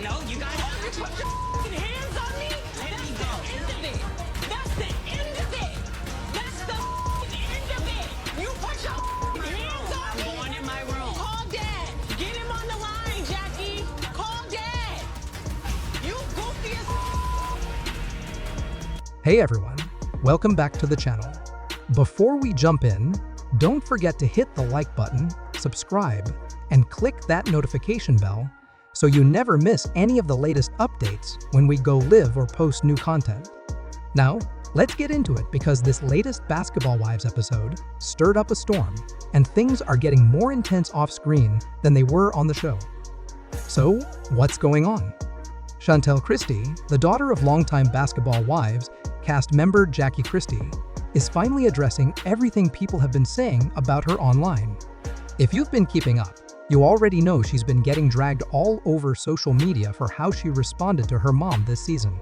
No, you got to put your hands on me. That's the end of it. That's the end of it. That's the end of it. You put your hands on me. I'm going in my room. Call Dad. Get him on the line, Jackie. Call Dad. You goofy as. Hey everyone, welcome back to the channel. Before we jump in, don't forget to hit the like button, subscribe, and click that notification bell so you never miss any of the latest updates when we go live or post new content. Now, let's get into it because this latest Basketball Wives episode stirred up a storm and things are getting more intense off-screen than they were on the show. So, what's going on? Jackie Christie, the daughter of longtime Basketball Wives cast member Jackie Christie, is finally addressing everything people have been saying about her online. If you've been keeping up, you already know she's been getting dragged all over social media for how she responded to her mom this season.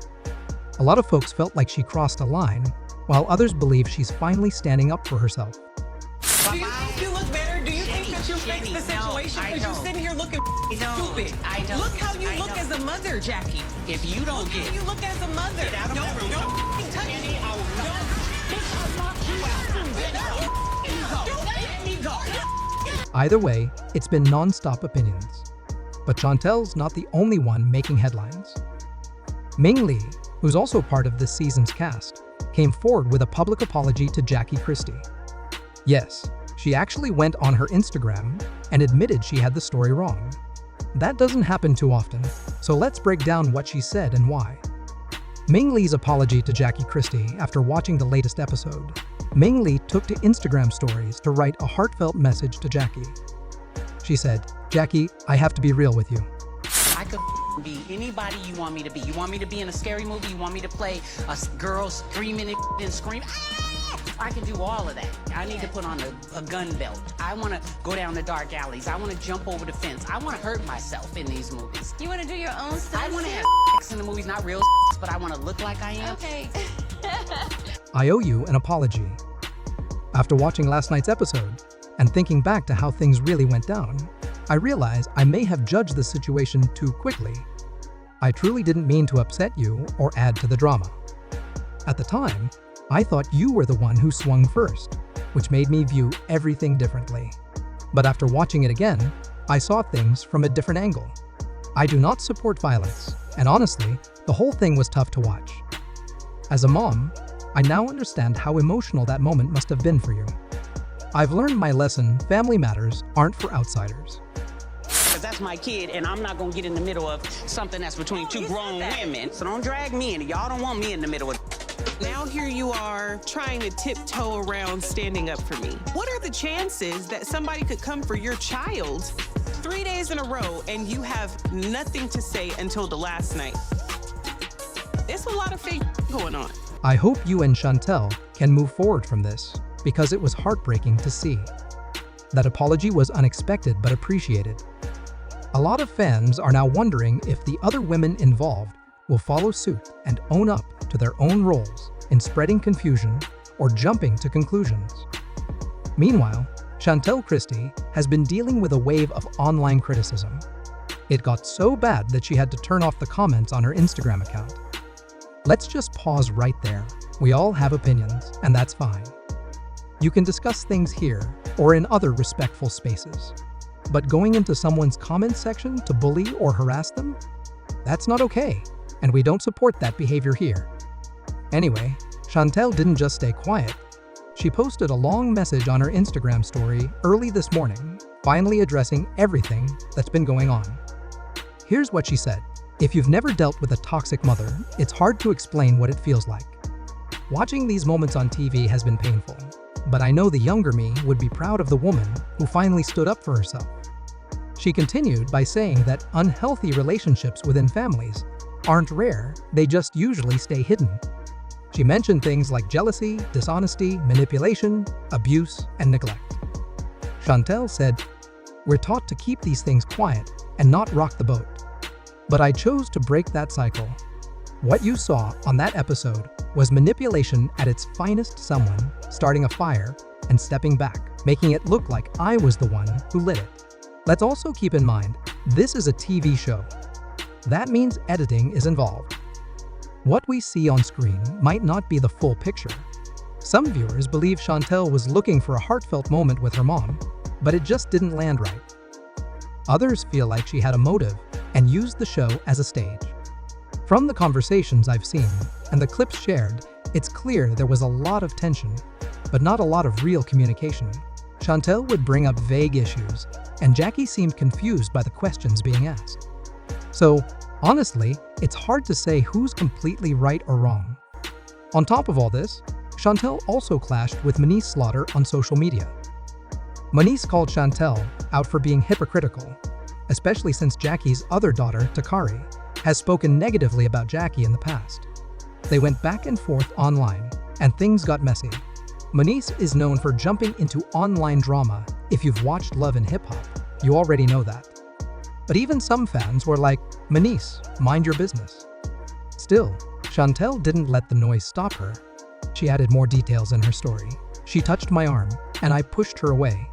A lot of folks felt like she crossed a line, while others believe she's finally standing up for herself. Do you think you look better? Do you think that you fixed the situation? Because you're sitting here looking stupid. I don't. Look how you look as a mother, Jackie. If you don't get You look as a mother. Get out of my room. Don't touch me. Either way, it's been non-stop opinions. But Chantel's not the only one making headlines. Ming Lee, who's also part of this season's cast, came forward with a public apology to Jackie Christie. Yes, she actually went on her Instagram and admitted she had the story wrong. That doesn't happen too often, so let's break down what she said and why. Ming Lee's apology to Jackie Christie after watching the latest episode. Ming Lee took to Instagram stories to write a heartfelt message to Jackie. She said, "Jackie, I have to be real with you. I could be anybody you want me to be. You want me to be in a scary movie? You want me to play a girl screaming and scream? Ah! I can do all of that. I need to put on a gun belt. I want to go down the dark alleys. I want to jump over the fence. I want to hurt myself in these movies. You want to do your own stuff? I want to have sex in the movies, not real but I want to look like I am. Okay. I owe you an apology." After watching last night's episode and thinking back to how things really went down, I realize I may have judged the situation too quickly. I truly didn't mean to upset you or add to the drama. At the time, I thought you were the one who swung first, which made me view everything differently. But after watching it again, I saw things from a different angle. I do not support violence, and honestly, the whole thing was tough to watch. As a mom, I now understand how emotional that moment must have been for you. I've learned my lesson: family matters aren't for outsiders. Because that's my kid, and I'm not going to get in the middle of something that's between two grown women. So don't drag me in. Y'all don't want me in the middle of. Now here you are trying to tiptoe around standing up for me. What are the chances that somebody could come for your child 3 days in a row and you have nothing to say until the last night? There's a lot of fake going on. I hope you and Chantel can move forward from this because it was heartbreaking to see. That apology was unexpected but appreciated. A lot of fans are now wondering if the other women involved will follow suit and own up to their own roles in spreading confusion or jumping to conclusions. Meanwhile, Jackie Christie has been dealing with a wave of online criticism. It got so bad that she had to turn off the comments on her Instagram account. Let's just pause right there. We all have opinions, and that's fine. You can discuss things here or in other respectful spaces. But going into someone's comment section to bully or harass them? That's not okay, and we don't support that behavior here. Anyway, Chantel didn't just stay quiet. She posted a long message on her Instagram story early this morning, finally addressing everything that's been going on. Here's what she said. "If you've never dealt with a toxic mother, it's hard to explain what it feels like. Watching these moments on TV has been painful, but I know the younger me would be proud of the woman who finally stood up for herself." She continued by saying that unhealthy relationships within families aren't rare, they just usually stay hidden. She mentioned things like jealousy, dishonesty, manipulation, abuse, and neglect. Chantel said, "We're taught to keep these things quiet and not rock the boat. But I chose to break that cycle. What you saw on that episode was manipulation at its finest, someone starting a fire and stepping back, making it look like I was the one who lit it. Let's also keep in mind, this is a TV show. that means editing is involved. What we see on screen might not be the full picture. Some viewers believe Chantel was looking for a heartfelt moment with her mom, but it just didn't land right. Others feel like she had a motive and used the show as a stage. From the conversations I've seen and the clips shared, it's clear there was a lot of tension, but not a lot of real communication. Chantel would bring up vague issues, and Jackie seemed confused by the questions being asked. So, honestly, it's hard to say who's completely right or wrong. On top of all this, Chantel also clashed with Moniece Slaughter on social media. Moniece called Chantel out for being hypocritical, especially since Jackie's other daughter, Takari, has spoken negatively about Jackie in the past. They went back and forth online, and things got messy. Moniece is known for jumping into online drama. If you've watched Love and Hip Hop, you already know that. But even some fans were like, "Moniece, mind your business." Still, Chantel didn't let the noise stop her. She added more details in her story. "She touched my arm, and I pushed her away.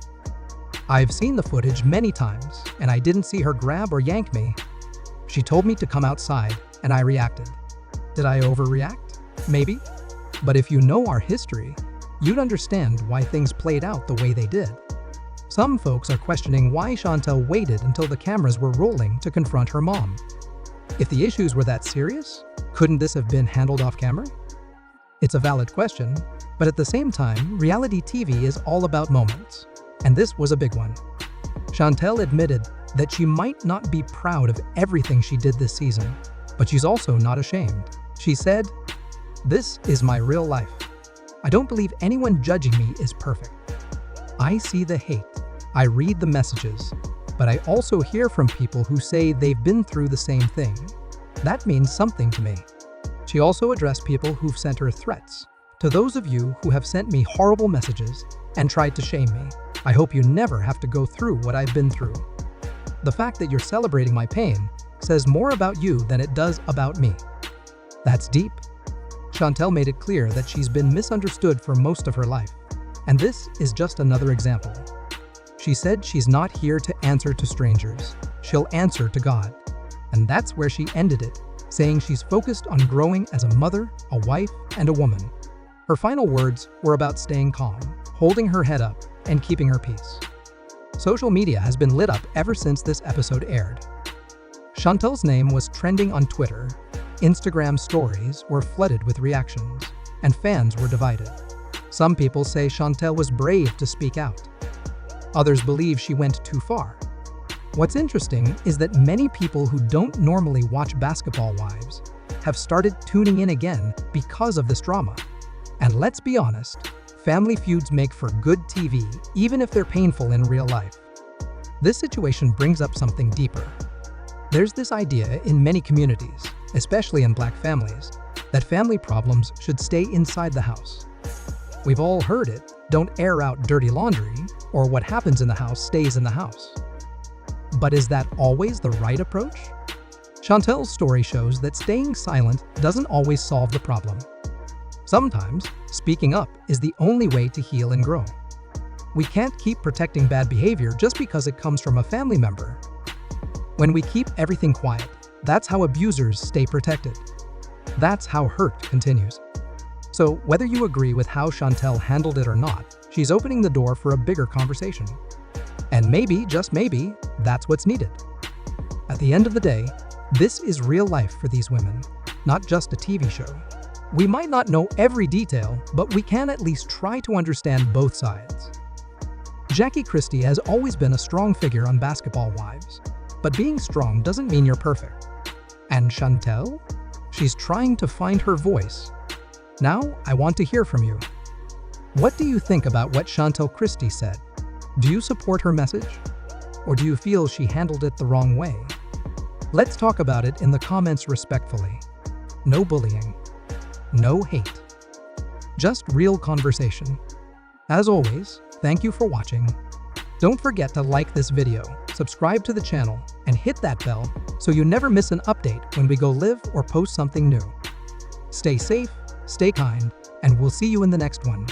I've seen the footage many times, and I didn't see her grab or yank me. She told me to come outside, and I reacted. Did I overreact? Maybe. But if you know our history, you'd understand why things played out the way they did." Some folks are questioning why Chantel waited until the cameras were rolling to confront her mom. If the issues were that serious, couldn't this have been handled off camera? It's a valid question, but at the same time, reality TV is all about moments, and this was a big one. Chantel admitted that she might not be proud of everything she did this season, but she's also not ashamed. She said, "This is my real life. I don't believe anyone judging me is perfect. I see the hate, I read the messages, but I also hear from people who say they've been through the same thing. That means something to me." She also addressed people who've sent her threats. "To those of you who have sent me horrible messages and tried to shame me, I hope you never have to go through what I've been through. The fact that you're celebrating my pain says more about you than it does about me." That's deep. Chantel made it clear that she's been misunderstood for most of her life, and this is just another example. She said she's not here to answer to strangers. She'll answer to God. And that's where she ended it, saying she's focused on growing as a mother, a wife, and a woman. Her final words were about staying calm, holding her head up, and keeping her peace. Social media has been lit up ever since this episode aired. Chantel's name was trending on Twitter, Instagram stories were flooded with reactions, and fans were divided. Some people say Chantel was brave to speak out. Others believe she went too far. What's interesting is that many people who don't normally watch Basketball Wives have started tuning in again because of this drama. And let's be honest, family feuds make for good TV, even if they're painful in real life. This situation brings up something deeper. There's this idea in many communities, especially in Black families, that family problems should stay inside the house. We've all heard it, "Don't air out dirty laundry," or "What happens in the house stays in the house." But is that always the right approach? Chantel's story shows that staying silent doesn't always solve the problem. Sometimes, speaking up is the only way to heal and grow. We can't keep protecting bad behavior just because it comes from a family member. When we keep everything quiet, that's how abusers stay protected. That's how hurt continues. So, whether you agree with how Chantel handled it or not, she's opening the door for a bigger conversation. And maybe, just maybe, that's what's needed. At the end of the day, this is real life for these women, not just a TV show. We might not know every detail, but we can at least try to understand both sides. Jackie Christie has always been a strong figure on Basketball Wives, but being strong doesn't mean you're perfect. And Chantel? She's trying to find her voice. Now, I want to hear from you. What do you think about what Chantel Christie said? Do you support her message? Or do you feel she handled it the wrong way? Let's talk about it in the comments respectfully. No bullying. No hate. Just real conversation. As always, thank you for watching. Don't forget to like this video, subscribe to the channel, and hit that bell so you never miss an update when we go live or post something new. Stay safe, stay kind, and we'll see you in the next one.